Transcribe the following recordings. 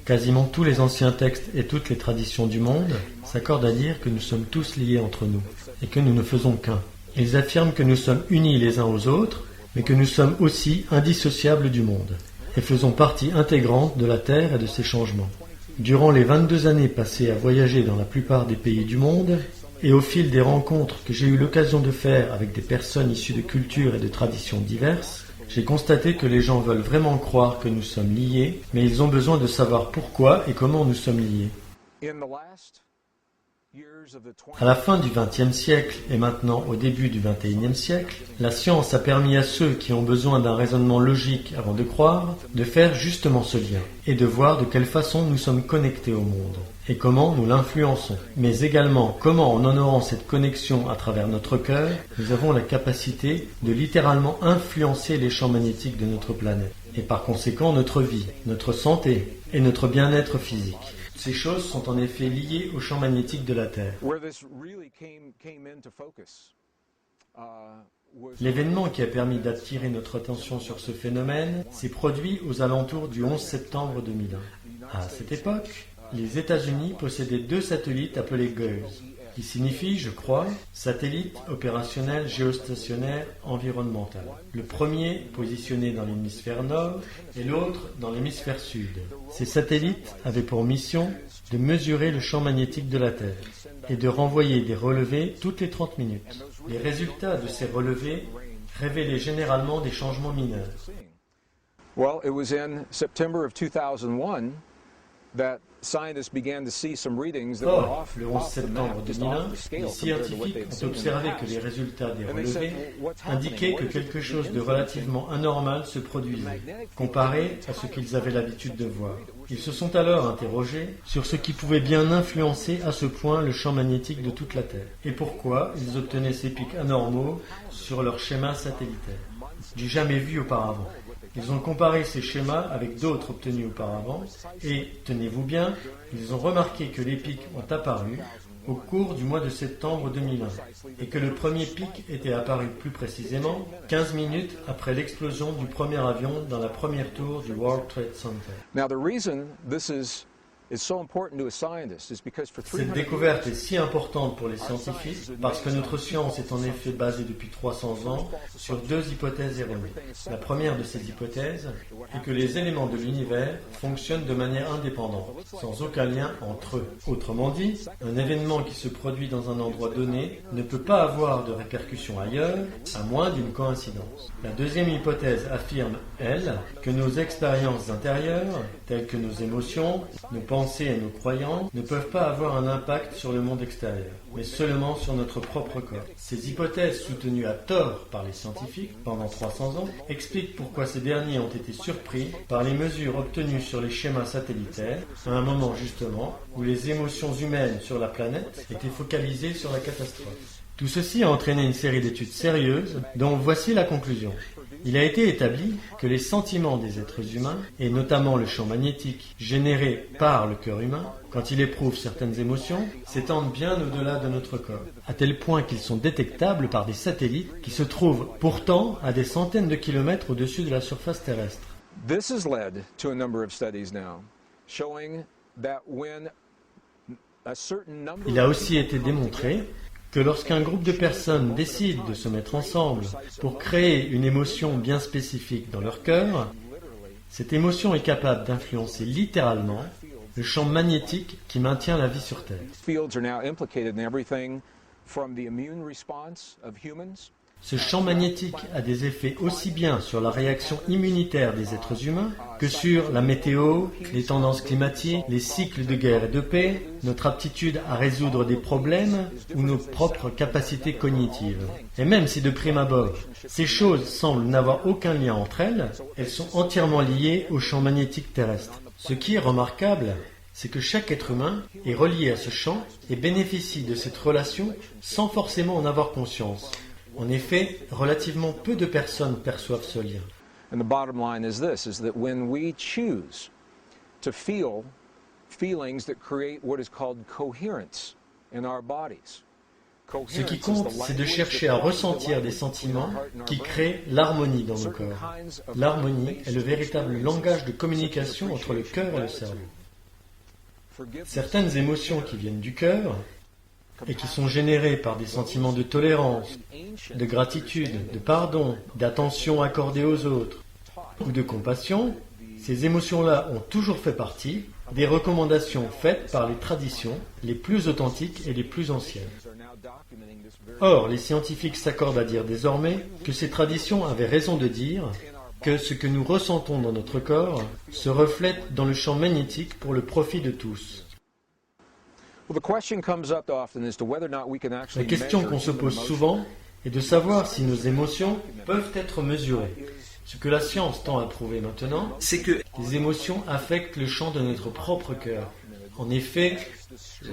Quasiment tous les anciens textes et toutes les traditions du monde s'accordent à dire que nous sommes tous liés entre nous et que nous ne faisons qu'un. Ils affirment que nous sommes unis les uns aux autres, mais que nous sommes aussi indissociables du monde et faisons partie intégrante de la Terre et de ses changements. Durant les 22 années passées à voyager dans la plupart des pays du monde, et au fil des rencontres que j'ai eu l'occasion de faire avec des personnes issues de cultures et de traditions diverses, j'ai constaté que les gens veulent vraiment croire que nous sommes liés, mais ils ont besoin de savoir pourquoi et comment nous sommes liés. À la fin du XXe siècle et maintenant au début du XXIe siècle, la science a permis à ceux qui ont besoin d'un raisonnement logique avant de croire, de faire justement ce lien et de voir de quelle façon nous sommes connectés au monde et comment nous l'influençons. Mais également comment en honorant cette connexion à travers notre cœur, nous avons la capacité de littéralement influencer les champs magnétiques de notre planète et par conséquent notre vie, notre santé et notre bien-être physique. Ces choses sont en effet liées au champ magnétique de la Terre. L'événement qui a permis d'attirer notre attention sur ce phénomène s'est produit aux alentours du 11 septembre 2001. À cette époque, les États-Unis possédaient 2 satellites appelés GEOS, qui signifie, je crois, satellite opérationnel géostationnaire environnemental. Le premier positionné dans l'hémisphère nord et l'autre dans l'hémisphère sud. Ces satellites avaient pour mission de mesurer le champ magnétique de la Terre et de renvoyer des relevés toutes les 30 minutes. Les résultats de ces relevés révélaient généralement des changements mineurs. Well, it was in September of 2001 that Or, le 11 septembre 2001, les scientifiques ont observé que les résultats des relevés indiquaient que quelque chose de relativement anormal se produisait, comparé à ce qu'ils avaient l'habitude de voir. Ils se sont alors interrogés sur ce qui pouvait bien influencer à ce point le champ magnétique de toute la Terre, et pourquoi ils obtenaient ces pics anormaux sur leur schéma satellitaire, du jamais vu auparavant. Ils ont comparé ces schémas avec d'autres obtenus auparavant et, tenez-vous bien, ils ont remarqué que les pics ont apparu au cours du mois de septembre 2001 et que le premier pic était apparu plus précisément 15 minutes après l'explosion du premier avion dans la première tour du World Trade Center. Now the reason this is so important to a scientist is because for 300 Cette découverte est si importante pour les scientifiques parce que notre science est en effet basée depuis 300 ans sur 2 hypothèses erronées. La première de ces hypothèses est que les éléments de l'univers fonctionnent de manière indépendante, sans aucun lien entre eux. Autrement dit, un événement qui se produit dans un endroit donné ne peut pas avoir de répercussions ailleurs, à moins d'une coïncidence. La deuxième hypothèse affirme, elle, que nos expériences intérieures, telles que nos émotions, nos pensées et nos croyances, ne peuvent pas avoir un impact sur le monde extérieur, mais seulement sur notre propre corps. Ces hypothèses, soutenues à tort par les scientifiques pendant 300 ans, expliquent pourquoi ces derniers ont été surpris par les mesures obtenues sur les schémas satellitaires, à un moment justement où les émotions humaines sur la planète étaient focalisées sur la catastrophe. Tout ceci a entraîné une série d'études sérieuses, dont voici la conclusion. Il a été établi que les sentiments des êtres humains, et notamment le champ magnétique généré par le cœur humain, quand il éprouve certaines émotions, s'étendent bien au-delà de notre corps, à tel point qu'ils sont détectables par des satellites qui se trouvent pourtant à des centaines de kilomètres au-dessus de la surface terrestre. This has led to a number of studies now showing that when a certain number Il a aussi été démontré que lorsqu'un groupe de personnes décide de se mettre ensemble pour créer une émotion bien spécifique dans leur cœur, cette émotion est capable d'influencer littéralement le champ magnétique qui maintient la vie sur Terre. fields are now implicated in everything from the immune response of humans. Ce champ magnétique a des effets aussi bien sur la réaction immunitaire des êtres humains que sur la météo, les tendances climatiques, les cycles de guerre et de paix, notre aptitude à résoudre des problèmes ou nos propres capacités cognitives. Et même si de prime abord, ces choses semblent n'avoir aucun lien entre elles, elles sont entièrement liées au champ magnétique terrestre. Ce qui est remarquable, c'est que chaque être humain est relié à ce champ et bénéficie de cette relation sans forcément en avoir conscience. En effet, relativement peu de personnes perçoivent ce lien. And the bottom line is this, is that when we choose to feel feelings that create what is called coherence in our bodies. Ce qui compte, c'est de chercher à ressentir des sentiments qui créent l'harmonie dans nos corps. L'harmonie est le véritable langage de communication entre le cœur et le cerveau. Certaines émotions qui viennent du cœur et qui sont générées par des sentiments de tolérance, de gratitude, de pardon, d'attention accordée aux autres ou de compassion, ces émotions-là ont toujours fait partie des recommandations faites par les traditions les plus authentiques et les plus anciennes. Or, les scientifiques s'accordent à dire désormais que ces traditions avaient raison de dire que ce que nous ressentons dans notre corps se reflète dans le champ magnétique pour le profit de tous. La question qu'on se pose souvent est de savoir si nos émotions peuvent être mesurées. Ce que la science tend à prouver maintenant, c'est que les émotions affectent le champ de notre propre cœur. En effet,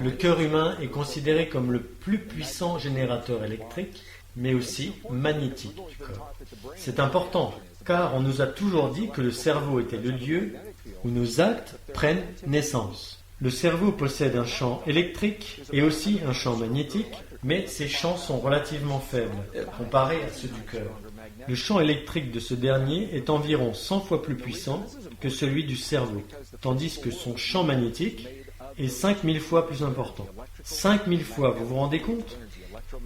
le cœur humain est considéré comme le plus puissant générateur électrique, mais aussi magnétique du corps. C'est important, car on nous a toujours dit que le cerveau était le lieu où nos actes prennent naissance. Le cerveau possède un champ électrique et aussi un champ magnétique, mais ces champs sont relativement faibles comparés à ceux du cœur. Le champ électrique de ce dernier est environ 100 fois plus puissant que celui du cerveau, tandis que son champ magnétique est 5000 fois plus important. 5000 fois, vous vous rendez compte?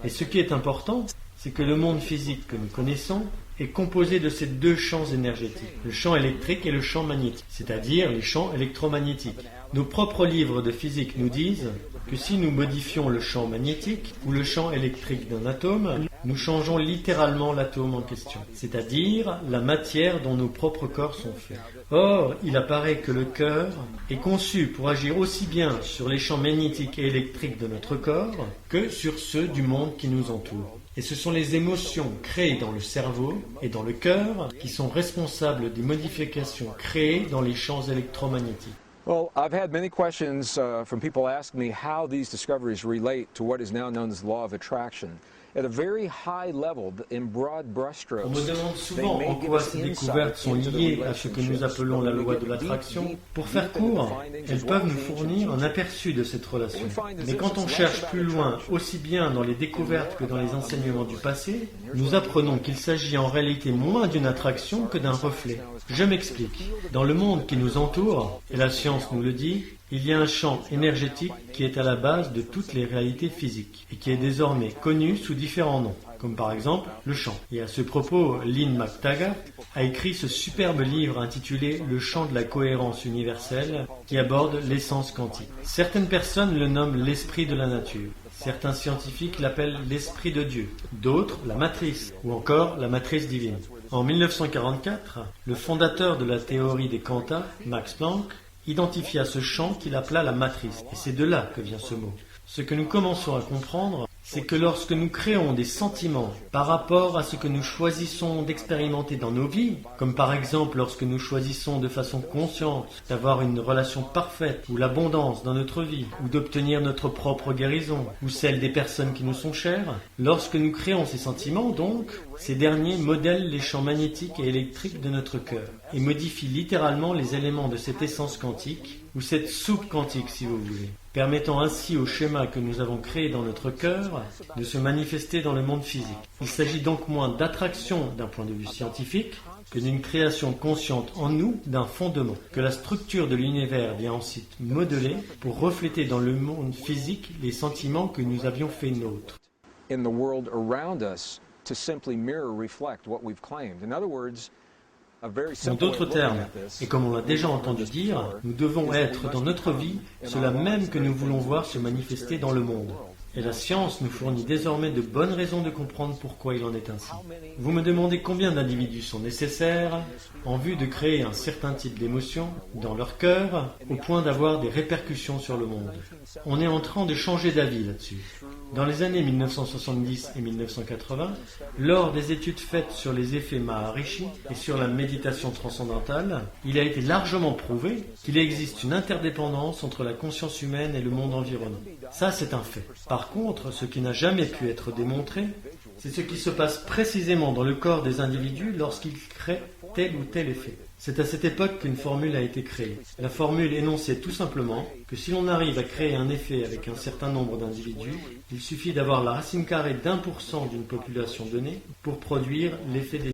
Et ce qui est important, c'est que le monde physique que nous connaissons est composé de ces deux champs énergétiques, le champ électrique et le champ magnétique, c'est-à-dire les champs électromagnétiques. Nos propres livres de physique nous disent que si nous modifions le champ magnétique ou le champ électrique d'un atome, nous changeons littéralement l'atome en question, c'est-à-dire la matière dont nos propres corps sont faits. Or, il apparaît que le cœur est conçu pour agir aussi bien sur les champs magnétiques et électriques de notre corps que sur ceux du monde qui nous entoure. Et ce sont les émotions créées dans le cerveau et dans le cœur qui sont responsables des modifications créées dans les champs électromagnétiques. Well, I've had many questions from people asking me how these discoveries relate to what is now known as the law of attraction. At a very high level, in broad brushstrokes, on me demande souvent en quoi ces découvertes sont liées à ce que nous appelons la loi de l'attraction. Pour faire court, elles peuvent nous fournir un aperçu de cette relation. Mais quand on cherche plus loin, aussi bien dans les découvertes que dans les enseignements du passé, nous apprenons qu'il s'agit en réalité moins d'une attraction que d'un reflet. Je m'explique. Dans le monde qui nous entoure, et la science nous le dit, il y a un champ énergétique qui est à la base de toutes les réalités physiques et qui est désormais connu sous différents noms, comme par exemple le champ. Et à ce propos, Lynn McTaggart a écrit ce superbe livre intitulé « Le champ de la cohérence universelle » qui aborde l'essence quantique. Certaines personnes le nomment l'esprit de la nature. Certains scientifiques l'appellent l'esprit de Dieu, d'autres la matrice, ou encore la matrice divine. En 1944, le fondateur de la théorie des quantas, Max Planck, identifia ce champ qu'il appela la matrice. Et c'est de là que vient ce mot. Ce que nous commençons à comprendre, c'est que lorsque nous créons des sentiments par rapport à ce que nous choisissons d'expérimenter dans nos vies, comme par exemple lorsque nous choisissons de façon consciente d'avoir une relation parfaite ou l'abondance dans notre vie, ou d'obtenir notre propre guérison, ou celle des personnes qui nous sont chères, lorsque nous créons ces sentiments, donc, ces derniers modèlent les champs magnétiques et électriques de notre cœur, et modifient littéralement les éléments de cette essence quantique, ou cette soupe quantique si vous voulez, permettant ainsi au schéma que nous avons créé dans notre cœur de se manifester dans le monde physique. Il s'agit donc moins d'attraction d'un point de vue scientifique que d'une création consciente en nous d'un fondement, que la structure de l'univers vient ensuite modeler pour refléter dans le monde physique les sentiments que nous avions fait nôtres. In the world around us to simply mirror reflect what we've claimed. In other words, en d'autres termes, et comme on l'a déjà entendu dire, nous devons être dans notre vie cela même que nous voulons voir se manifester dans le monde. Et la science nous fournit désormais de bonnes raisons de comprendre pourquoi il en est ainsi. Vous me demandez combien d'individus sont nécessaires en vue de créer un certain type d'émotion dans leur cœur au point d'avoir des répercussions sur le monde. On est en train de changer d'avis là-dessus. Dans les années 1970 et 1980, lors des études faites sur les effets Maharishi et sur la méditation transcendantale, il a été largement prouvé qu'il existe une interdépendance entre la conscience humaine et le monde environnant. Ça, c'est un fait. Par contre, ce qui n'a jamais pu être démontré, c'est ce qui se passe précisément dans le corps des individus lorsqu'ils créent tel ou tel effet. C'est à cette époque qu'une formule a été créée. La formule énonçait tout simplement que si l'on arrive à créer un effet avec un certain nombre d'individus, il suffit d'avoir la racine carrée d'1% d'une population donnée pour produire l'effet désiré.